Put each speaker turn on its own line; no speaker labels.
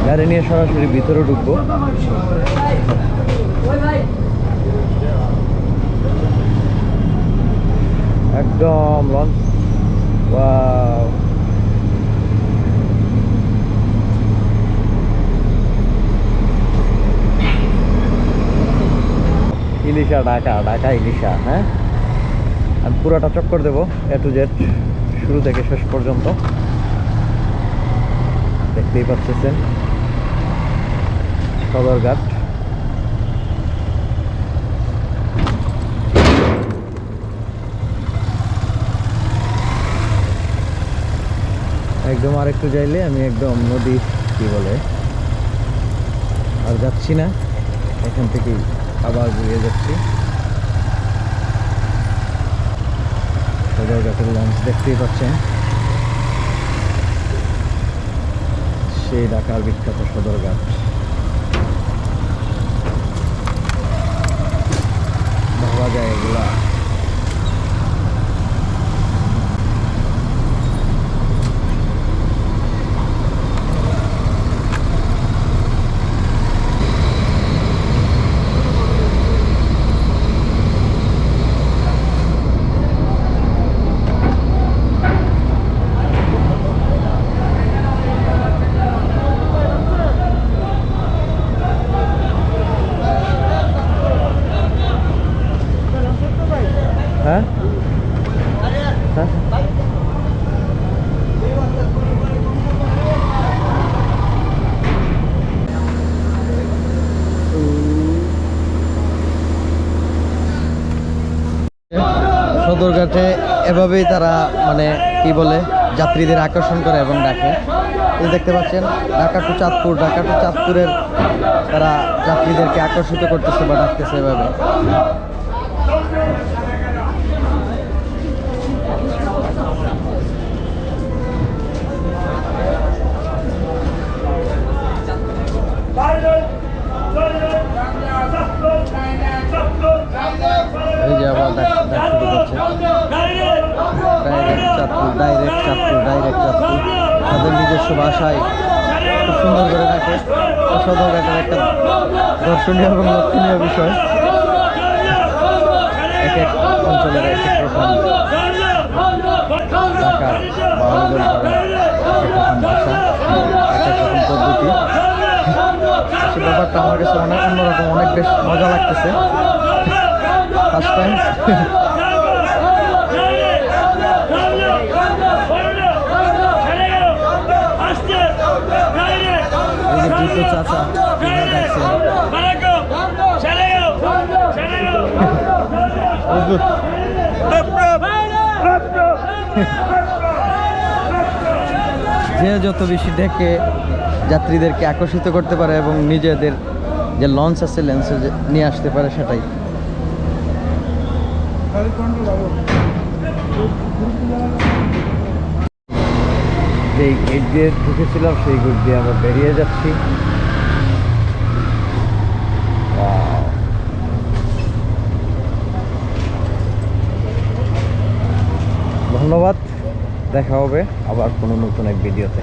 গাড়ি নিয়ে সরাসরি ভিতরে ঢুকবো। একদম লঞ্চ। ওয়াও, ইলিশা ঢাকা, ঢাকা ইলিশা। হ্যাঁ, আমি পুরোটা চক্কর দেবো A to Z, শুরু থেকে শেষ পর্যন্ত। দেখতেই পাচ্ছেন সদরঘাট। একদম আর একটু যাইলে আমি একদম নদী, কি বলে, আর যাচ্ছি না, এখান থেকেই আবার ঘুরে যাচ্ছি। সদরঘাটের লঞ্চ দেখতেই পাচ্ছেন, সেই ঢাকার বিখ্যাত সদরঘাট। ভাবা যায় এগুলা। হ্যাঁ, সদরঘাটে এভাবেই তারা মানে কি বলে যাত্রীদের আকর্ষণ করে এবং ডাকে। এই দেখতে পাচ্ছেন ঢাকা টু চাঁদপুর, ঢাকা টু চাঁদপুরের তারা যাত্রীদেরকে আকর্ষিত করতেছে বা ডাকতেছে এভাবে। এই যে আবার ডাক শুরু করছে, direct Chandpur, direct Chandpur, direct Chandpur. তাদের নিজস্ব ভাষায় খুব সুন্দর করে ডাকে। সদরঘাটের একটা দর্শনীয় এবং লক্ষণীয় বিষয়, এক এক অঞ্চলের এক এক রকম ঢাকার বা অনুগণ করার এক এক রকম ভাষা, এক এক রকম পদ্ধতি। সে ব্যাপারটা আমার কাছে অনেক অন্যরকম, অনেক বেশ মজা লাগতেছে। ফার্স্ট টাইম চাচা যে যত বেশি ডেকে যাত্রীদেরকে আকর্ষিত করতে পারে এবং নিজেদের যে লঞ্চ আছে লঞ্চে নিয়ে আসতে পারে, সেটাই। যেই গেট দিয়ে ঢুকেছিলাম সেই গেট দিয়ে আমরা বেরিয়ে যাচ্ছি। ধন্যবাদ, দেখা হবে আবার কোনো নতুন এক ভিডিওতে।